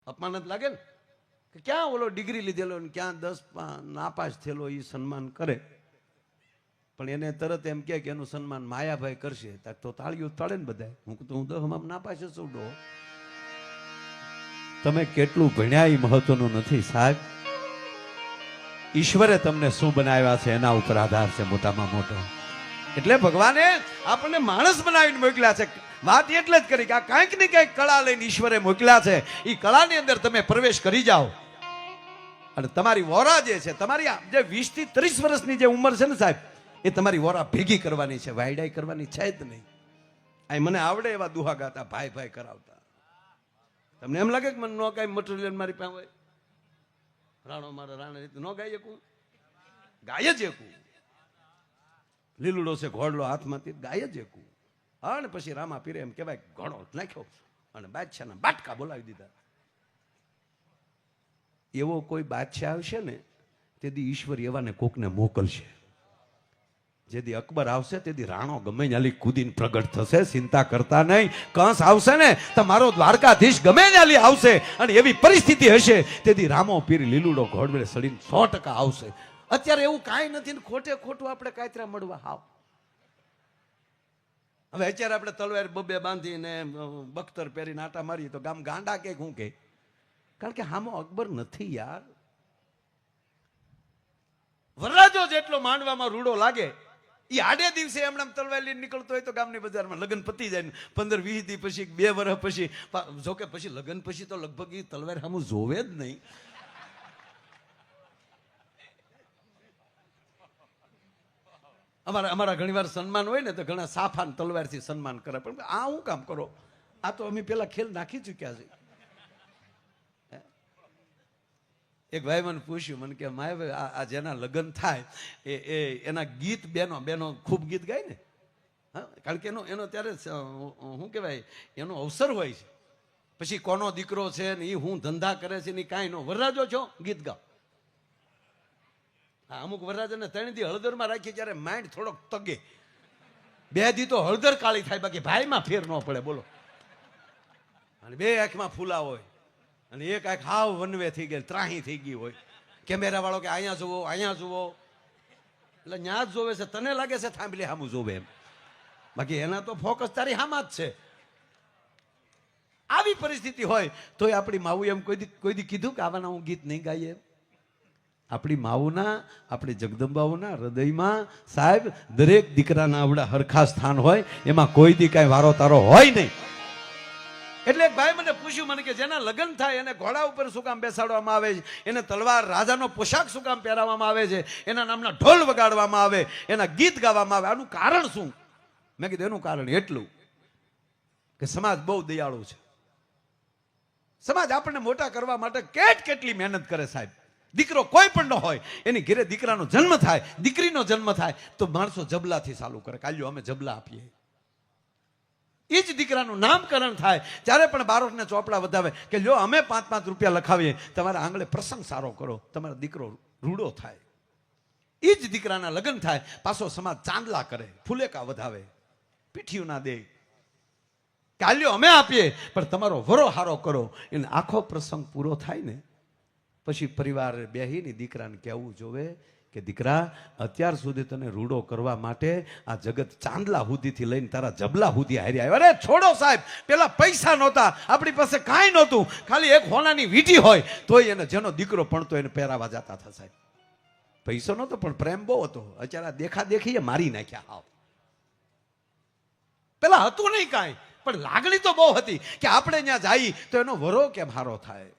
અપમાન જ લાગે ને કે ક્યાં ઓલો ડિગ્રી લીધેલો ને ક્યાં 10 નાપાસ થયેલો એ સન્માન કરે, પણ એને તરત એમ કે એનું સન્માન માયાભાઈ કરશે તો તાળીઓ પાડે ને બધા. હું 10 નાપાસ જ છું. તમે કેટલું ભણ્યા એ મહત્વનું નથી સાહેબ, ઈશ્વરે તમને શું બનાવ્યા છે એના ઉપર આધાર છે મોટામાં મોટો. એટલે ભગવાને આપણને માણસ બનાવીને મોકલ્યા છે. વાત એટલે જ કરી કે આ કાંઈક ને કાંઈક કળા લઈને ઈશ્વરે મોકલ્યા છે. એ કળાની અંદર તમે પ્રવેશ કરી જાઓ અને તમારી વોરા જે છે, તમારી જે 20 થી 30 વર્ષની જે ઉંમર છે ને સાહેબ, એ તમારી વોરા ભેગી કરવાની છે, વાયડાઈ કરવાની છે જ નહીં. આ મને આવડે એવા દુહા ગાતા ભાઈ ભાઈ કરાવતા. તમને એમ લાગે કે મને નો કાંઈ મટીરિયલ મારી પાસે હોય, રાણો મારા રાણા રીતે ન ગાઈ શકું? ગાય જ શકું. લીલુડો છે ઘોડલો હાથમાંથી ગાય જ શકું. અને પછી રામા પીરે એમ કહેવાય ઘોડો નાખ્યો અને બાદશાહના બાટકા બોલાવી દીધા. એવો કોઈ બાદશાહ આવશે ને તેથી ઈશ્વર એવાને કોકને મોકલશે. જેથી અકબર આવશે તેથી રાણો ગમે ત્યાંલી કૂદીને પ્રગટ થશે. ચિંતા કરતા નહીં. કંસ આવશે ને તો મારો દ્વારકાધીશ ગમે ત્યાંલી આવશે અને એવી પરિસ્થિતિ હશે તેથી રામો પીર લીલુડો ઘોડવે સડીને 100% આવશે. અત્યારે એવું કાંઈ નથી ને ખોટે ખોટું આપણે કાયતરા મળવા હાવ. હવે અત્યારે આપણે તલવાર બબે બાંધીને બખ્તર પહેરીને આટા મારીએ તો ગામ ગાંડા કે હું કે, કારણ કે હામો અકબર નથી યાર. વરરાજો જેટલો માંડવામાં રૂડો લાગે એ આડે દિવસે એમણે તલવાર લઈને નીકળતો હોય તો ગામની બજારમાં લગ્ન પતી જાય ને 15-20 દી પછી 2 વર્ષ પછી, જોકે પછી લગ્ન પછી તો લગભગ એ તલવાર સામું જોવે જ નહીં. અમારા ઘણી વાર સન્માન હોય ને તો ઘણા સાફા તલવારથી સન્માન કરે, પણ આ હું કામ કરો? આ તો અમે પેલા ખેલ નાખી ચુક્યા છે. એક ભાઈ મને પૂછ્યું, મને કે માય ભાઈ આ જેના લગ્ન થાય એ એના ગીત બેનો ખૂબ ગીત ગાય ને. હા, કારણ કે એનો ત્યારે શું કહેવાય એનો અવસર હોય છે. પછી કોનો દીકરો છે ને એ હું ધંધા કરે છે ને કાંઈ નો, વરરાજો છો ગીત ગાઓ. અમુક વરરાજાને 3 દી હળદરમાં રાખીએ ત્યારે માઇન્ડ થોડોક તગે, 2 દી તો હળદર કાળી થાય, બાકી ભાઈમાં ફેર ન પડે બોલો. અને 2 આંખમાં ફૂલા હોય અને એક આંખ હાવ વનવે થઈ ગઈ, ત્રાહી થઈ ગઈ હોય. કેમેરા વાળો કે અહીંયા જુઓ અહીંયા જુઓ, એટલે ન્યા જ જોવે છે. તને લાગે છે થાંભલી હામું જોવે એમ, બાકી એના તો ફોકસ તારી હામાં જ છે. આવી પરિસ્થિતિ હોય તોય આપણી માવું એમ કોઈ દી કીધું કે આવાના હું ગીત નહીં ગાઈએ? આપણી માવુના, આપણી જગદંબાઓના હૃદયમાં સાહેબ દરેક દીકરાના આવડા હરખા સ્થાન હોય, એમાં કોઈ દી કાંઈ વારો તારો હોય નહીં. એટલે એક ભાઈ મને પૂછ્યું, મને કે જેના લગ્ન થાય એને ઘોડા ઉપર શું કામ બેસાડવામાં આવે છે, એને તલવાર રાજાનો પોશાક શું કામ પહેરાવવામાં આવે છે, એના નામના ઢોલ વગાડવામાં આવે, એના ગીત ગાવામાં આવે, આનું કારણ શું? મેં કીધું એનું કારણ એટલું કે સમાજ બહુ દયાળુ છે. સમાજ આપણને મોટા કરવા માટે કેટલી મહેનત કરે સાહેબ. દીકરો કોઈ પણ ન હોય એની ઘરે દીકરાનો જન્મ થાય, દીકરીનો જન્મ થાય તો માણસો જબલાથી ચાલુ કરે. કાલ્યો અમે જબલા આપીએ. એ જ દીકરાનું નામકરણ થાય ત્યારે પણ બારોટને ચોપડા વધાવે કે લ્યો અમે 5-5 રૂપિયા લખાવીએ, તમારા આંગળે પ્રસંગ સારો કરો, તમારો દીકરો રૂડો થાય. એ જ દીકરાના લગ્ન થાય પાછો સમાજ ચાંદલા કરે, ફુલેકા વધાવે, પીઠિયું ના દે. કાલ્યો અમે આપીએ પણ તમારો વરો હારો કરો. એને આખો પ્રસંગ પૂરો થાય ને પછી પરિવાર બેહીને દીકરાને કહેવું જોવે કે દીકરા, અત્યાર સુધી તને રૂડો કરવા માટે આ જગત ચાંદલા હુદીથી લઈને તારા જબલા હુદી હારી આવ્યો. અરે છોડો સાહેબ, પેલા પૈસા નહોતા, આપણી પાસે કાંઈ નહોતું, ખાલી એક હોનાની વીંટી હોય તોય એને જેનો દીકરો ભણતો એને પહેરાવા જતા હતા સાહેબ. પૈસો નહોતો પણ પ્રેમ બહુ હતો. અત્યારે દેખા દેખીએ મારી નાખ્યા હાવ. પેલા હતું નહીં કાંઈ, પણ લાગણી તો બહુ હતી કે આપણે ત્યાં જઈએ તો એનો વરો કેમ હારો થાય.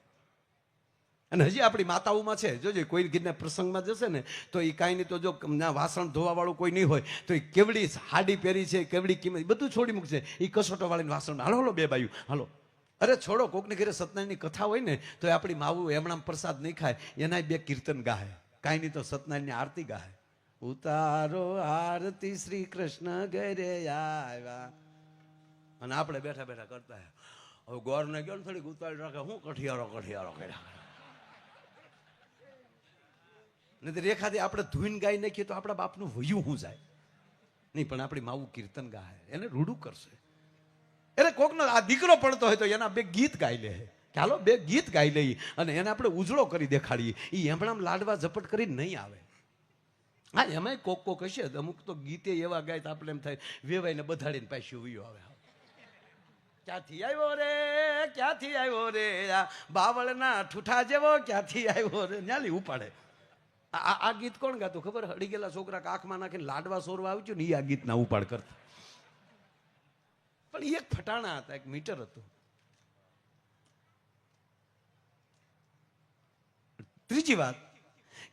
અને હજી આપણી માતાઓમાં છે, જોજો કોઈ ગીતના પ્રસંગમાં જશે ને તો એ કાંઈ નહીં તો જો વાસણ ધોવા વાળું કોઈ નહીં હોય તો એ કેવડી હાડી પહેરી છે, કેવડી કિંમત, બધું છોડી મૂકશે. એ કસોટો વાળીને વાસણ, હાલો હાલો 2 બાયું હાલો. અરે છોડો, કોકની ઘરે સત્યનારાયણની કથા હોય ને તો આપણી માવું એમણામ પ્રસાદ નહીં ખાય, એના 2 કીર્તન ગાય, કાંઈ નહીં તો સત્યનારાયણની આરતી ગાય. ઉતારો આરતી શ્રી કૃષ્ણ ઘરે આવ્યા, અને આપણે બેઠા બેઠા કરતા. હવે ગોરને ગયો ને થોડીક ઉતારી રાખે, હું કઠિયારો કર્યા. નહીં રેખાથી આપણે ધૂન ગાઈ નાખીએ તો આપણા બાપનું વયું શું જાય નહીં, પણ આપણી માવું કીર્તન ગાય એને રૂડું કરશે. એટલે કોકનો આ દીકરો પડતો હોય તો એના 2 ગીત ગાઈ લે કે હાલો બે ગીત ગાઈ લઈએ અને એને આપણે ઉજળો કરી દેખાડીએ. એ એમણામ લાડવા ઝપટ કરીને નહીં આવે. હા, એમાંય કોક હશે, અમુક તો ગીતે એવા ગાય તો આપણે એમ થાય વેવાઈને બધાડીને પાછી ઉયો આવે. ક્યાંથી આવ્યો રે, ક્યાંથી આવ્યો રે, આ બાવળના ઠૂઠા જેવો ક્યાંથી આવ્યો રે, ન્યાલી ઉપાડે. આ ગીત કોણ ગાતું ખબર? હડી ગયેલા છોકરા આંખમાં નાખીને લાડવા સોરવા આવ્યું ને એ આ ગીતના ઉપાડ કરતા. પણ એ એક ફટાણા હતા, એક મીટર હતું. ત્રીજી વાત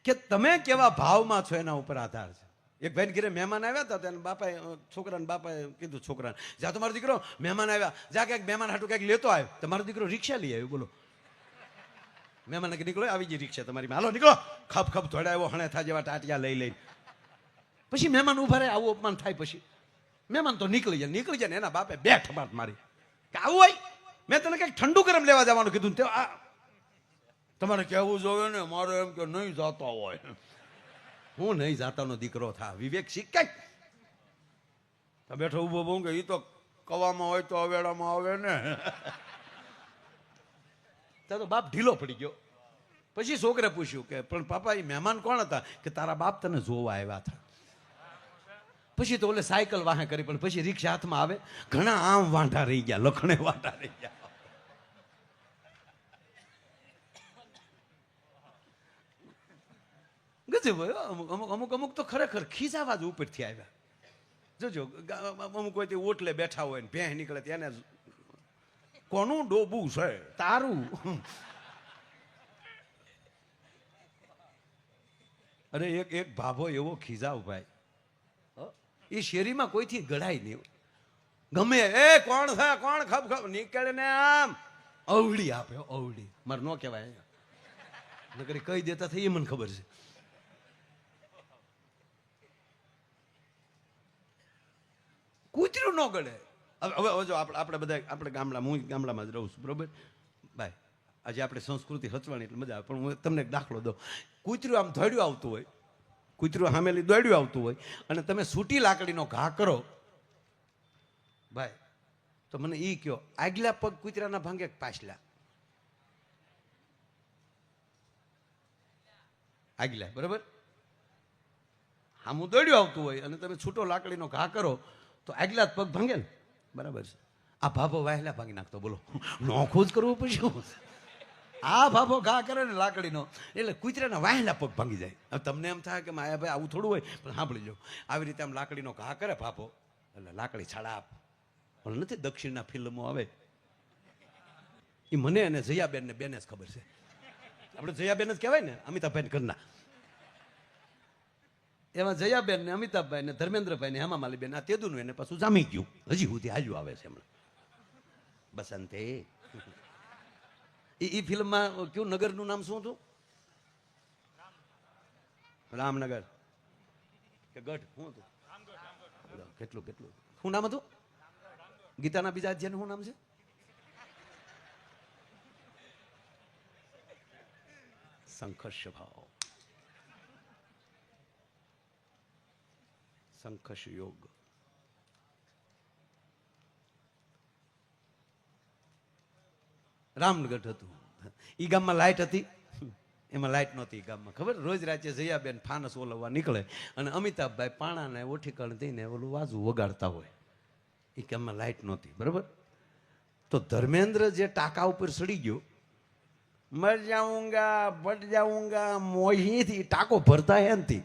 કે તમે કેવા ભાવમાં છો એના ઉપર આધાર છે. એક ભાઈ ઘરે મહેમાન આવ્યા હતા, તેને બાપાએ છોકરાને બાપાએ કીધું છોકરાને, જા તમારો દીકરો મહેમાન આવ્યા, જા ક્યાંક મહેમાન હાટું ક્યાંક લેતો આવ્યો. તમારો દીકરો રિક્ષા લઈ આવ્યો. બોલો, મહેમાન કે નીકળો, આવી ગઈ રિક્ષા તમારી, હાલો નીકળો. ખપ ખપ ધોડાવ્યો, હણેથા જેવા ટાટિયા લઈ લઈ. પછી મહેમાન ઉભા રહે, આવું અપમાન થાય. પછી મહેમાન તો નીકળી જાય ને એના બાપે બે ઠબાટ મારી કે આવું હોય, મેં તને કંઈક ઠંડુ ગરમ લેવા જવાનું કીધું, તે આ તમારે કહેવું જોઈએ ને, મારે એમ કે નહીં જાતો હોય. હું નહીં જાતાનો દીકરો થા, વિવેક શીખ. બેઠો ઉભો બહુ કે એ તો કવામાં હોય તો અવેડામાં આવે ને. તો બાપ ઢીલો પડી ગયો. પછી છોકરે પૂછ્યું કે પણ પાપા એ મહેમાન કોણ હતા? કે તારા બાપ તને જોવા આવ્યા હતા. પછી તો ઓલે સાયકલ વાહે કરી, પણ પછી રિક્ષા હાથમાં આવે, ઘણા આમ વાંઢા રહી ગયા, લખણે વાંઢા રહી ગયા. ગજબ. અમુક તો ખરેખર ખીજાવા જ ઉપરથી આવ્યા. જોજો, અમુક કોઈ ઓટલે બેઠા હોય ને ભેં નીકળે તેને કોનું ડોબું છે? તારું. અરે એક ભાભો એવો ખીજાવ ભાઈ, એ શેરીમાં કોઈથી ગળાય નહીં. ગમે એ કોણ છે, કોણ ખપ ખપ નીકળે ને આમ અવળી આપે. અવળી મારે ન કહેવાય, નકરી કહી દેતા થઈ એ મને ખબર છે. કૂતરું ન ગળે. હવે જો આપણે બધા આપણે ગામડા, હું ગામડામાં જ રહું છું, બરોબર ભાઈ? આજે આપણે સંસ્કૃતિ હચવાની એટલે મજા આવે. પણ હું તમને એક દાખલો દઉં. કૂતરું આમ દોડ્યું આવતું હોય, કૂતરું સામેલી દોડ્યું આવતું હોય અને તમે સૂટી લાકડીનો ઘા કરો ભાઈ, તો મને એ કયો, આગલા પગ કૂતરાના ભાંગે પાછલા? આગલા, બરોબર? હામું દોડ્યું આવતું હોય અને તમે છૂટો લાકડીનો ઘા કરો તો આગલા જ પગ ભાંગે ને, બરાબર છે? આ ભાભો વાહેલા ભાંગી નાખતો. બોલો, નોખું જ કરવું પછી. આ ભાભો ઘા કરે ને લાકડીનો એટલે કૂતરાના વાહેલા પગ ભાંગી જાય. હવે તમને એમ થાય કે માયા ભાઈ આવું થોડું હોય, પણ સાંભળી લો, આવી રીતે આમ લાકડીનો ઘા કરે ભાભો એટલે લાકડી છાડા. પણ નથી દક્ષિણના ફિલ્મો આવે એ મને અને જયાબેન ને બેને જ ખબર છે. આપણે જયાબેન જ કહેવાય ને, અમિતાભભાઈ ઘરના. એમાં જયાબેન ને અમિતાભભાઈ ને ધર્મેન્દ્રભાઈ ને હેમા માલીબેન, આ તેદુનું એને પાછું જામી ગયું, હજી સુધી હાજુ આવે છે હમણાં. બસંતે એ ફિલ્મમાં કયું નગરનું નામ શું હતું? રામનગર કે ગઢ? શું હતું? કેટલું કેટલું શું નામ હતું? ગીતાના બીજા અધ્યાયનું શું નામ છે? સંઘર્ષ ભાવ, સંઘર્ષ યોગ. રામનગર હતું. ઈ ગામમાં લાઈટ હતી, એમાં લાઈટ નહોતી ઈ ગામમાં. ખબર? રોજ રાત્રે જયાબેન ફાનસ ઓલવવા નીકળે અને અમિતાભભાઈ પાણાને ઓઠીકણ દઈને ઓલું વાજુ વગાડતા હોય. એ ગામમાં લાઈટ નહોતી, બરોબર? તો ધર્મેન્દ્ર જે ટાંકા ઉપર સડી ગયો, મર જાઉંગા બટ જાઉંગા મોહીથી ટાંકો ભરતા એનથી.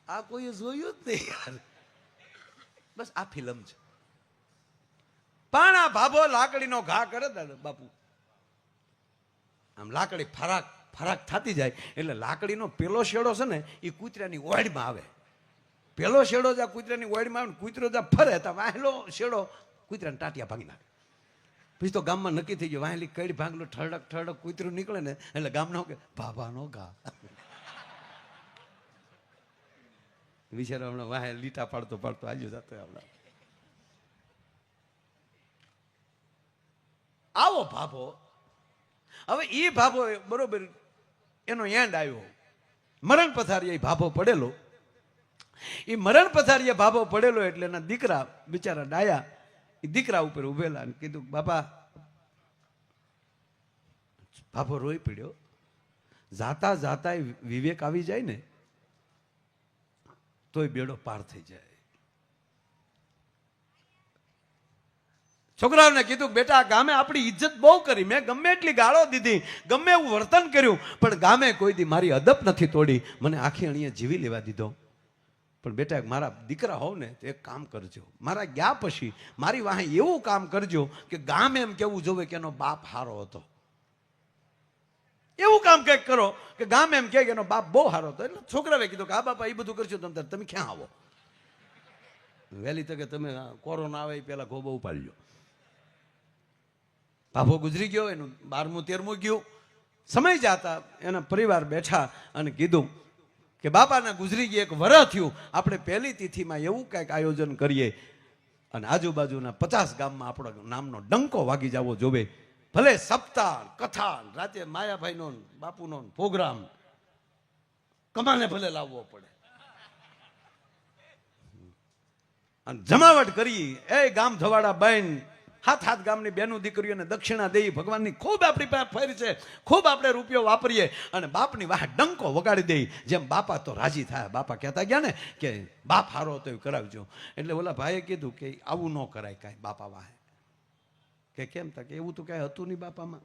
આ કોઈ જોયું જ નહીં યાર. બસ આ ફિલ્મ છે. પણ આ ભાભો લાકડીનો ઘા કરે બાપુ, આમ લાકડી ફરાક ફરાક થતી જાય એટલે લાકડીનો પેલો શેડો છે ને એ કૂતરાની ઓળમાં આવે. પેલો શેડો જ્યાં કૂતરાની ઓળમાં આવે ને કૂતરો જ્યાં ફરે ત્યાં વાહેલો શેડો કૂતરાને ટાટિયા ભાગી નાખે. પછી તો ગામમાં નક્કી થઈ ગયું, વાહેલી કઈ ભાગલો ઠરડક ઠરડક કૂતરું નીકળે ને એટલે ગામનો કે ભાભાનો ઘા. વિચારો હમણાં વાહે લીટા પાડતો પાડતો આજુ જતો હમણાં. આવો ભાભો. હવે એ ભાભો બરોબર એનો એન્ડ આવ્યો, મરણ પથારી એ ભાભો પડેલો. એ મરણ પથારીએ ભાભો પડેલો એટલે એના દીકરા બિચારા ડાયા એ દીકરા ઉપર ઉભેલા અને કીધું બાપા. ભાભો રોઈ પડ્યો. જાતા જાતા વિવેક આવી જાય ને તોય બેડો પાર થઈ જાય. છોકરાઓને કીધું બેટા ગામે આપણી ઇજ્જત બહુ કરી, મેં ગમે એટલી ગાળો દીધી, ગમે એવું વર્તન કર્યું, પણ ગામે કોઈ દી મારી અદબ નથી તોડી, મને આખી અણીએ જીવી લેવા દીધો. પણ બેટા મારા દીકરા હોવ ને તો એક કામ કરજો, મારા ગયા પછી મારી વાહે એવું કામ કરજો કે ગામ એમ કેવું જોવે કે એનો બાપ હારો હતો. એવું કામ કંઈક કરો કે ગામ એમ કે એનો બાપ બહુ હારો હતો. એટલે છોકરાએ કીધું કે આ બાપા એ બધું કરશો તમે ક્યાં આવો? વહેલી તકે તમે કોરોના આવે એ પહેલા ખોબો ઉપાડજો. ભાભો ગુજરી ગયો, એનું 12મું 13મું ગયું. સમય જતા એના પરિવાર બેઠા અને કીધું કે બાપાને ગુજરી ગઈ 1 વર્ષ થયું, આપણે પહેલી તિથિમાં એવું કંઈક આયોજન કરીએ અને આજુબાજુના 50 ગામમાં આપણો નામનો ડંકો વાગી જવો જોવે. ભલે સપ્તાહ કથા રાતે માયાભાઈનો બાપુનો પ્રોગ્રામ કમાને ભલે લાવવો પડે અને જમાવટ કરી. એ ગામ ધવાડા બહેન 7 ગામની બેનું દીકરીઓને દક્ષિણા દઈ, ભગવાનની ખૂબ આપણી પાસે ફેર છે, ખૂબ આપણે રૂપિયો વાપરીએ અને બાપની વાહ ડંકો વગાડી દઈ. જેમ બાપા તો રાજી થાય. બાપા કહેતા ગયા ને કે બાપ હારો હતો એવું કરાવજો. એટલે ઓલા ભાઈએ કીધું કે આવું ન કરાય કાંઈ બાપા વાહે. કે કેમ તા કે એવું તો કાંઈ હતું નહીં બાપામાં,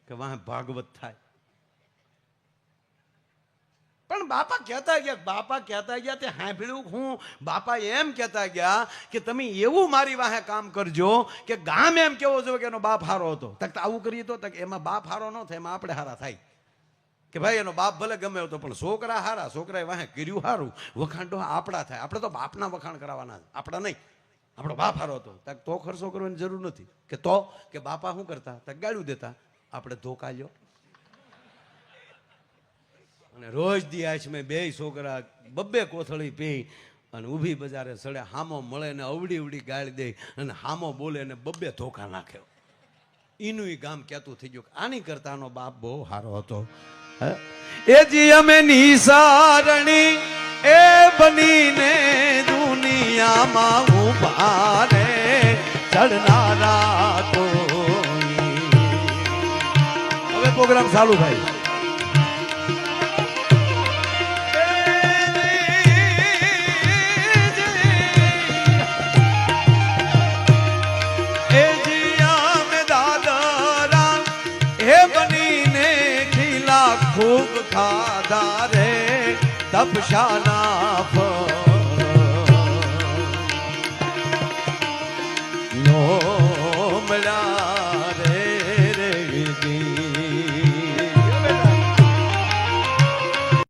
કે વાહ ભાગવત થાય. પણ બાપા કહેતા ગયા તે સાંભળ્યું હું? બાપા એમ કહેતા ગયા કે તમે એવું મારી વાહે કામ કરજો કે ગામ એમ કેવો જોઈએ કે એનો બાપ હારો હતો. આવું કરીએ તો એમાં બાપ હારો ન થાય, એમાં આપણે હારા થાય. કે ભાઈ એનો બાપ ભલે ગમે હતો પણ છોકરા હારા, છોકરાએ વાહે કર્યું હારું, વખાણ તો આપણા થાય. આપણે તો બાપના વખાણ કરવાના, આપણા નહીં. આપણો બાપ હારો હતો તો ખર્ચો કરવાની જરૂર નથી. કે બાપા શું કરતા? ગાળું દેતા, આપણે ધોકા લ્યો. અને રોજ દિયાશ મેં 2 છોકરા 2 કોથળી પી અને ઊભી બજારે સડે, હામો મળે ને અવડી ગાળી દે અને હામો બોલે ને 2 ધોકા નાખ્યો. એનું ગામ કહેતું થઈ ગયું આની કરતાનો બાપ બહુ સારો હતો. એ જી અમે નિસારણી એ બનીને દુનિયામાં ઉભા રે ચડનારા તો. હવે પ્રોગ્રામ ચાલુ થાય. खूब खाधा रे तपशाना फल लो